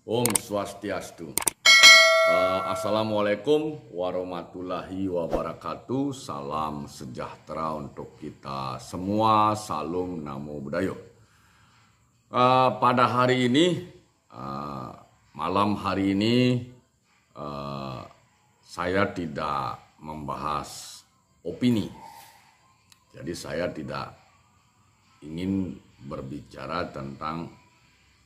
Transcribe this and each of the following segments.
Om Swastiastu. Assalamualaikum warahmatullahi wabarakatuh. Salam sejahtera untuk kita semua. Salam Namo Buddhaya. Pada hari ini, malam hari ini, saya tidak membahas opini. Jadi saya tidak ingin berbicara tentang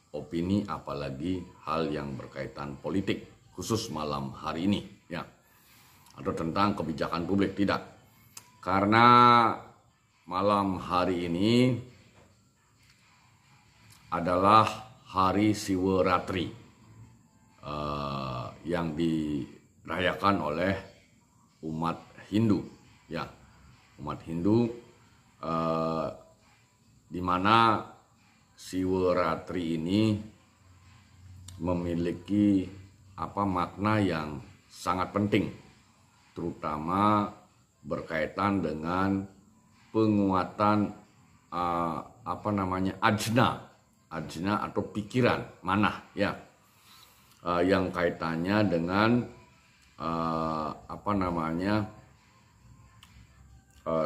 opini, apalagi hal yang berkaitan politik, khusus malam hari ini, ya, atau tentang kebijakan publik, tidak. Karena malam hari ini adalah hari Siwaratri yang dirayakan oleh umat Hindu, ya, umat Hindu, di mana Siwaratri ini memiliki makna yang sangat penting, terutama berkaitan dengan penguatan ajna atau pikiran manah, ya, yang kaitannya dengan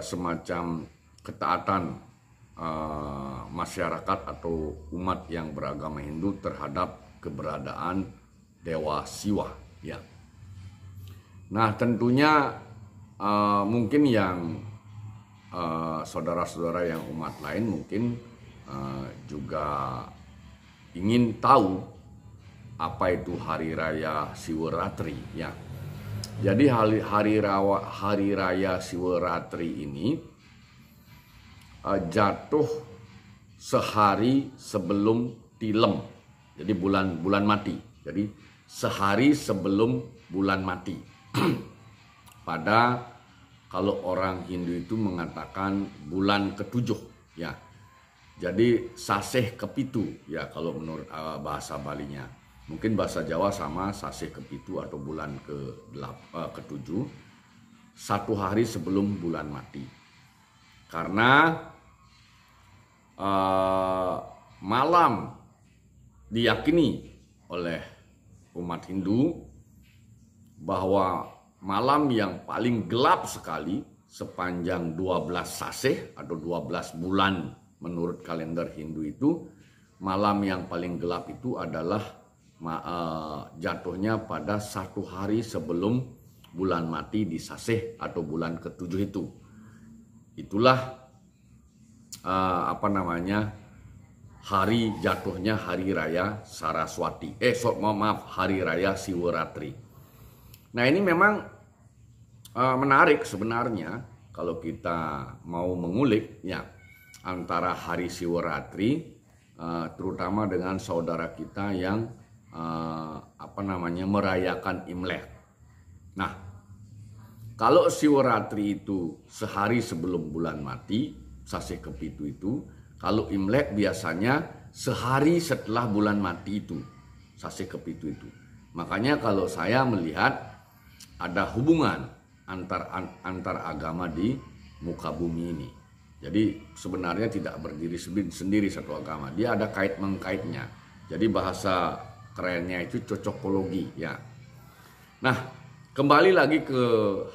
semacam ketaatan masyarakat atau umat yang beragama Hindu terhadap keberadaan Dewa Siwa, ya. Nah, tentunya mungkin yang saudara-saudara yang umat lain mungkin juga ingin tahu apa itu Hari Raya Siwaratri, ya. Jadi hari raya Siwaratri ini jatuh sehari sebelum tilem, jadi bulan mati. Jadi sehari sebelum bulan mati. Pada, kalau orang Hindu itu mengatakan bulan ketujuh, ya. Jadi saseh kepitu, ya, kalau menurut bahasa Balinya. Mungkin bahasa Jawa sama, saseh kepitu atau bulan ketujuh, satu hari sebelum bulan mati. Karena malam diyakini oleh umat Hindu bahwa malam yang paling gelap sekali sepanjang 12 saseh atau 12 bulan menurut kalender Hindu itu, malam yang paling gelap itu adalah jatuhnya pada satu hari sebelum bulan mati di saseh atau bulan ketujuh itu. Itulah hari jatuhnya hari raya Saraswati. Hari raya Siwaratri. Nah, ini memang menarik sebenarnya kalau kita mau mengulik, ya, antara hari Siwaratri terutama dengan saudara kita yang merayakan Imlek. Nah, kalau Siwaratri itu sehari sebelum bulan mati, saseh kepitu itu, kalau Imlek biasanya sehari setelah bulan mati itu, saseh kepitu itu. Makanya kalau saya melihat ada hubungan antar agama di muka bumi ini. Jadi sebenarnya tidak berdiri sendiri satu agama, dia ada kait-mengkaitnya. Jadi bahasa kerennya itu cocokologi, ya. Nah, kembali lagi ke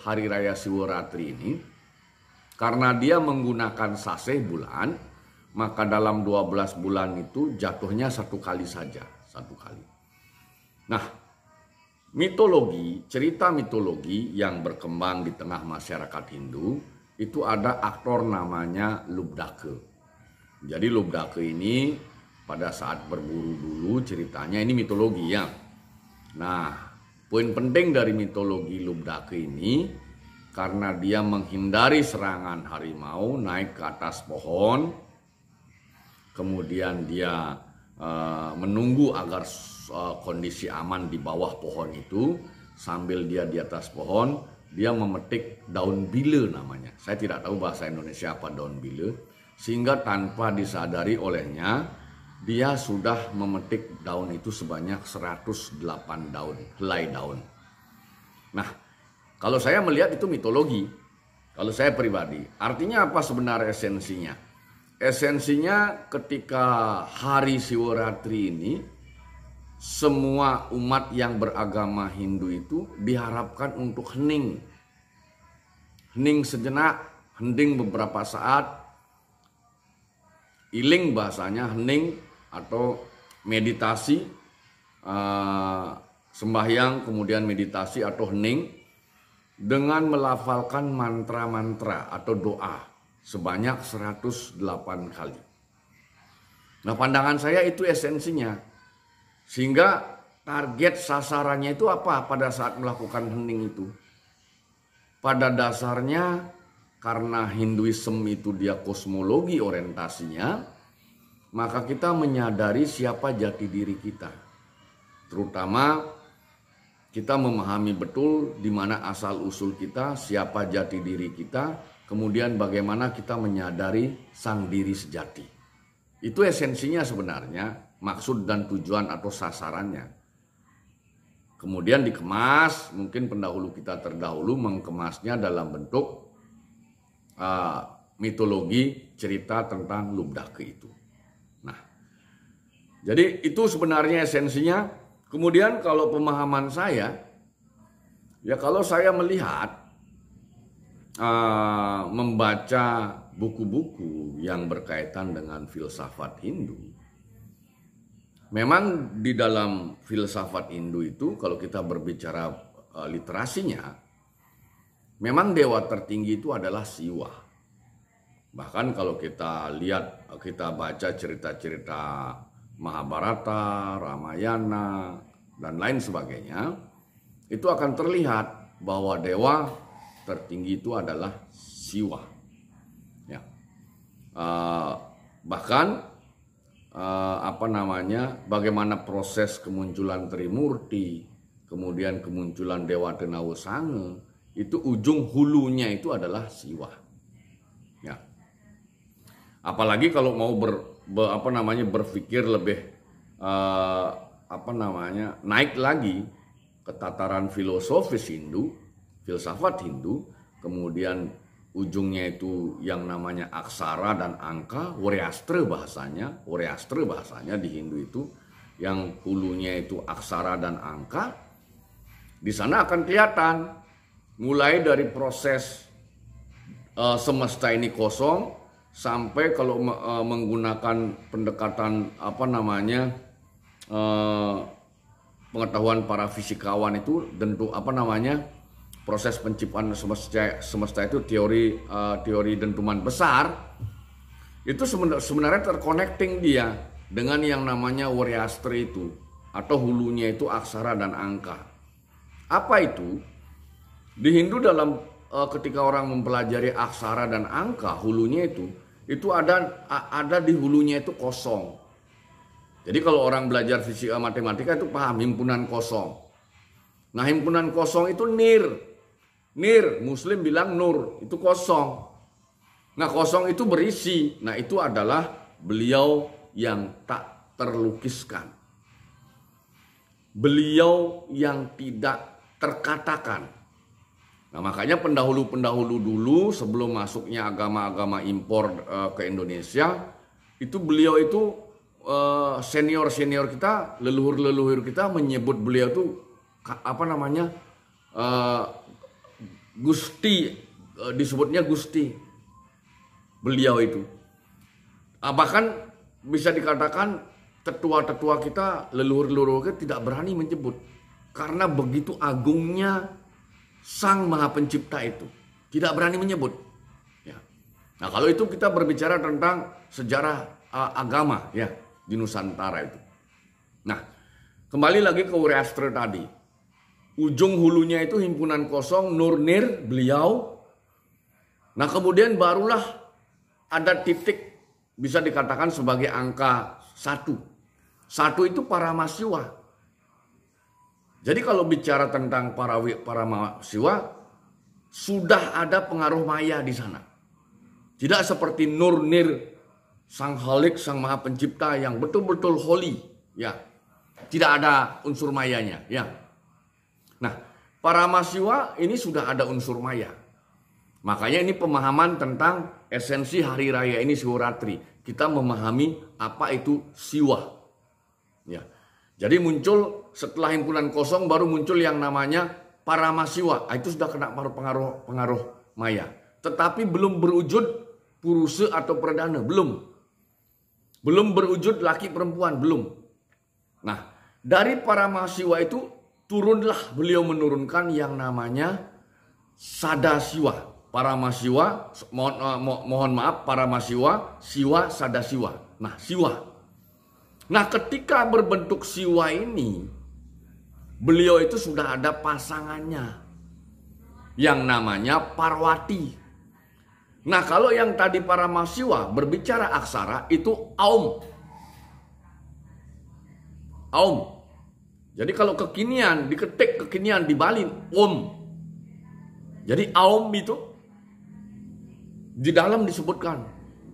hari raya Siwaratri ini. Karena dia menggunakan saseh bulan, maka dalam 12 bulan itu jatuhnya satu kali saja, satu kali. Nah, cerita mitologi yang berkembang di tengah masyarakat Hindu, itu ada aktor namanya Lubdaka. Jadi Lubdaka ini pada saat berburu dulu, ceritanya ini mitologi, ya. Nah, poin penting dari mitologi Lubdaka ini, karena dia menghindari serangan harimau, naik ke atas pohon, kemudian dia menunggu agar kondisi aman di bawah pohon itu, sambil dia di atas pohon, dia memetik daun bile namanya. Saya tidak tahu bahasa Indonesia apa daun bile, sehingga tanpa disadari olehnya, dia sudah memetik daun itu sebanyak 108 helai daun. Nah, kalau saya melihat itu mitologi, kalau saya pribadi. Artinya apa sebenarnya esensinya? Esensinya ketika hari Siwaratri ini semua umat yang beragama Hindu itu diharapkan untuk hening. Hening sejenak, hening beberapa saat, iling bahasanya, hening atau meditasi, sembahyang kemudian meditasi atau hening dengan melafalkan mantra-mantra atau doa sebanyak 108 kali. Nah, pandangan saya itu esensinya. Sehingga target sasarannya itu apa pada saat melakukan hening itu? Pada dasarnya karena Hinduisme itu dia kosmologi orientasinya, maka kita menyadari siapa jati diri kita. Terutama kita memahami betul di mana asal usul kita, siapa jati diri kita, kemudian bagaimana kita menyadari sang diri sejati. Itu esensinya sebenarnya, maksud dan tujuan atau sasarannya. Kemudian dikemas, mungkin pendahulu kita terdahulu mengemasnya dalam bentuk mitologi cerita tentang Lubdake itu. Nah, jadi itu sebenarnya esensinya. Kemudian kalau pemahaman saya, ya kalau saya melihat membaca buku-buku yang berkaitan dengan filsafat Hindu, memang di dalam filsafat Hindu itu kalau kita berbicara literasinya, memang dewa tertinggi itu adalah Siwa. Bahkan kalau kita lihat, kita baca cerita-cerita Mahabharata, Ramayana, dan lain sebagainya, itu akan terlihat bahwa dewa tertinggi itu adalah Siwa. Ya. Bahkan bagaimana proses kemunculan Trimurti, kemudian kemunculan Dewa Denawa Sange, itu ujung hulunya itu adalah Siwa. Ya. Apalagi kalau mau berpikir lebih naik lagi ke tataran filosofis Hindu, filsafat Hindu, kemudian ujungnya itu yang namanya aksara dan angka, Wariastra bahasanya di Hindu itu, yang hulunya itu aksara dan angka. Di sana akan kelihatan mulai dari proses semesta ini kosong sampai kalau menggunakan pendekatan pengetahuan para fisikawan itu tentu proses penciptaan semesta itu teori dentuman besar itu sebenarnya terconnecting dia dengan yang namanya Wariastra itu atau hulunya itu aksara dan angka. Apa itu? Di Hindu dalam ketika orang mempelajari aksara dan angka, hulunya itu ada di hulunya itu kosong. Jadi kalau orang belajar fisika matematika itu paham himpunan kosong. Nah, himpunan kosong itu nir, Muslim bilang nur, itu kosong. Nah, kosong itu berisi. Nah, itu adalah beliau yang tak terlukiskan. Beliau yang tidak terkatakan. Nah, makanya pendahulu-pendahulu dulu sebelum masuknya agama-agama impor ke Indonesia, itu beliau itu senior-senior kita, leluhur-leluhur kita menyebut beliau itu Gusti, disebutnya Gusti. Beliau itu. Bahkan bisa dikatakan tetua-tetua kita, leluhur-leluhur kita tidak berani menyebut karena begitu agungnya Sang Maha Pencipta itu, tidak berani menyebut. Ya. Nah, kalau itu kita berbicara tentang sejarah agama ya di Nusantara itu. Nah, kembali lagi ke Wariastra tadi. Ujung hulunya itu himpunan kosong, nur nir, beliau. Nah, kemudian barulah ada titik bisa dikatakan sebagai angka 1. 1 itu Paramasiwa. Jadi kalau bicara tentang Paramasiwa, sudah ada pengaruh maya di sana. Tidak seperti Nur Nir, Sang Khalik, Sang Maha Pencipta yang betul-betul holy, ya. Tidak ada unsur mayanya, ya. Nah, Paramasiwa ini sudah ada unsur maya. Makanya ini pemahaman tentang esensi hari raya ini Siwaratri. Kita memahami apa itu Siwa. Ya. Jadi muncul setelah himpunan kosong baru muncul yang namanya Paramasiwa. Itu sudah kena pengaruh maya. Tetapi belum berwujud purusa atau perdana, belum. Belum berwujud laki perempuan, belum. Nah, dari Paramasiwa itu turunlah beliau menurunkan yang namanya Sadasiwa. Paramasiwa, mohon maaf, Paramasiwa, Siwa, Sadasiwa. Nah, Siwa. Nah, ketika berbentuk Siwa ini, beliau itu sudah ada pasangannya yang namanya Parwati. Nah, kalau yang tadi Paramasiwa berbicara aksara itu Aum. Aum. Jadi kalau kekinian, diketik kekinian dibalin Om. Jadi Aum itu di dalam disebutkan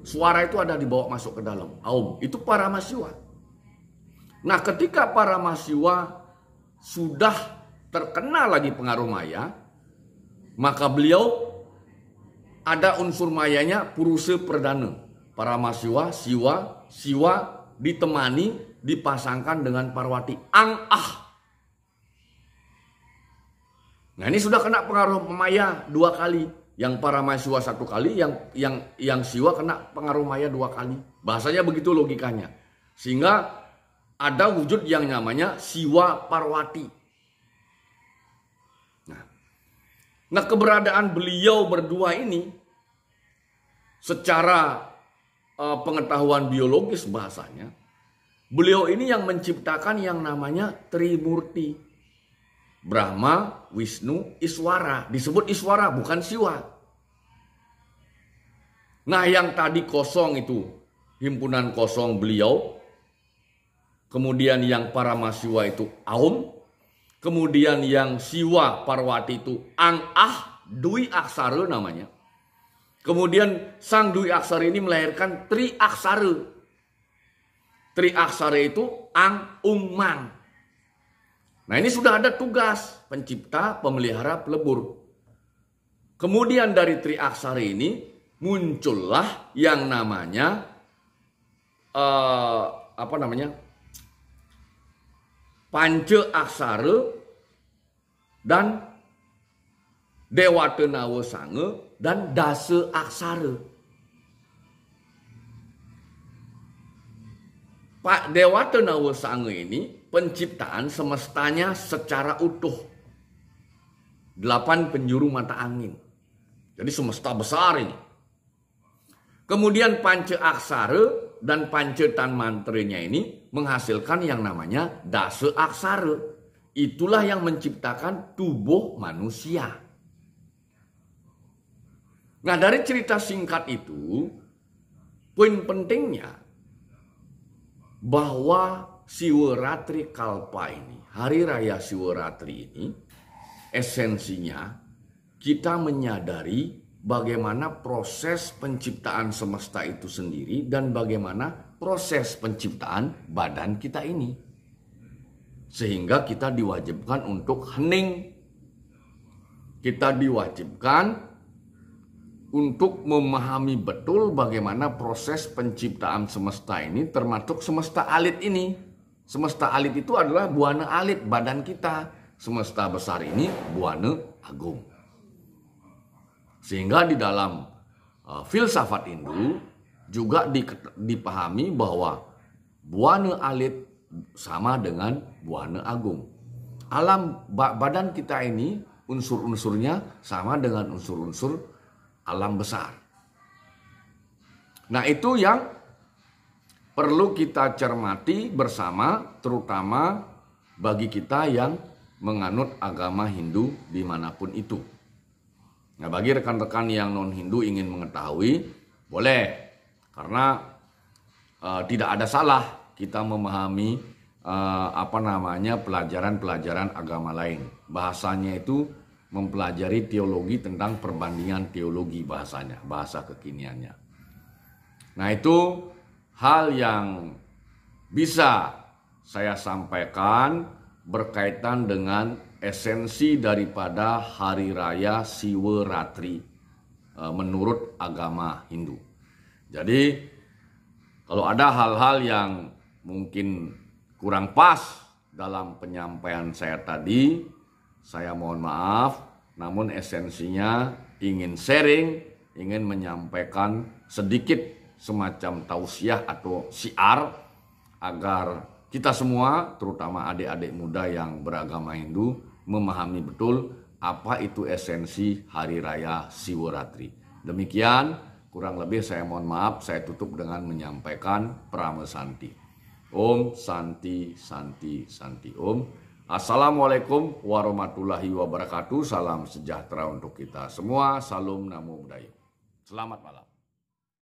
suara itu ada dibawa masuk ke dalam. Aum itu Paramasiwa. Nah, ketika Paramasiwa sudah terkena lagi pengaruh maya, maka beliau ada unsur mayanya purusa perdana. Paramasiwa, Siwa ditemani, dipasangkan dengan Parwati. Ang-ah. Nah, ini sudah kena pengaruh maya 2 kali. Yang Paramasiwa 1 kali, yang Siwa kena pengaruh maya 2 kali. Bahasanya begitu logikanya. Sehingga ada wujud yang namanya Siwa Parwati. Nah, keberadaan beliau berdua ini secara pengetahuan biologis bahasanya, beliau ini yang menciptakan yang namanya Trimurti. Brahma, Wisnu, Iswara. Disebut Iswara, bukan Siwa. Nah, yang tadi kosong itu, himpunan kosong beliau. Kemudian yang Paramasiwa itu Aum. Kemudian yang Siwa Parwati itu Ang-ah, Dwi Aksara namanya. Kemudian sang Dwi Aksara ini melahirkan Tri Aksara. Tri Aksara itu Ang, Ung, Mang. Nah, ini sudah ada tugas pencipta, pemelihara, pelebur. Kemudian dari Tri Aksara ini muncullah yang namanya Panca Aksara dan Dewata Nawa Sanga dan Dasa Aksara. Pak Dewata Nawa Sanga ini penciptaan semestanya secara utuh. 8 penjuru mata angin. Jadi semesta besar ini. Kemudian Panca Aksara dan Panca Tanmantranya ini menghasilkan yang namanya Dasa Aksara. Itulah yang menciptakan tubuh manusia. Nah, dari cerita singkat itu, poin pentingnya bahwa Siwaratri Kalpa ini, Hari Raya Siwaratri ini, esensinya kita menyadari bagaimana proses penciptaan semesta itu sendiri dan bagaimana proses penciptaan badan kita ini. Sehingga kita diwajibkan untuk hening. Kita diwajibkan untuk memahami betul bagaimana proses penciptaan semesta ini, termasuk semesta alit ini. Semesta alit itu adalah buana alit, badan kita. Semesta besar ini buana agung. Sehingga di dalam filsafat Hindu juga dipahami bahwa buana alit sama dengan buana agung. Alam badan kita ini unsur-unsurnya sama dengan unsur-unsur alam besar. Nah, itu yang perlu kita cermati bersama, terutama bagi kita yang menganut agama Hindu dimanapun itu. Nah, bagi rekan-rekan yang non-Hindu ingin mengetahui, boleh. Karena tidak ada salah kita memahami pelajaran-pelajaran agama lain. Bahasanya itu mempelajari teologi tentang perbandingan teologi bahasanya, bahasa kekiniannya. Nah, itu hal yang bisa saya sampaikan berkaitan dengan esensi daripada Hari Raya Siwaratri menurut agama Hindu. Jadi kalau ada hal-hal yang mungkin kurang pas dalam penyampaian saya tadi. Saya mohon maaf, namun esensinya ingin sharing, ingin menyampaikan sedikit semacam tausiah atau syiar agar kita semua, terutama adik-adik muda yang beragama Hindu, memahami betul apa itu esensi Hari Raya Siworatri. Demikian, kurang lebih saya mohon maaf, saya tutup dengan menyampaikan Prama Santi. Om Santi, Santi, Santi Om. Assalamualaikum warahmatullahi wabarakatuh. Salam sejahtera untuk kita semua. Salam Namo Buddhaya. Selamat malam.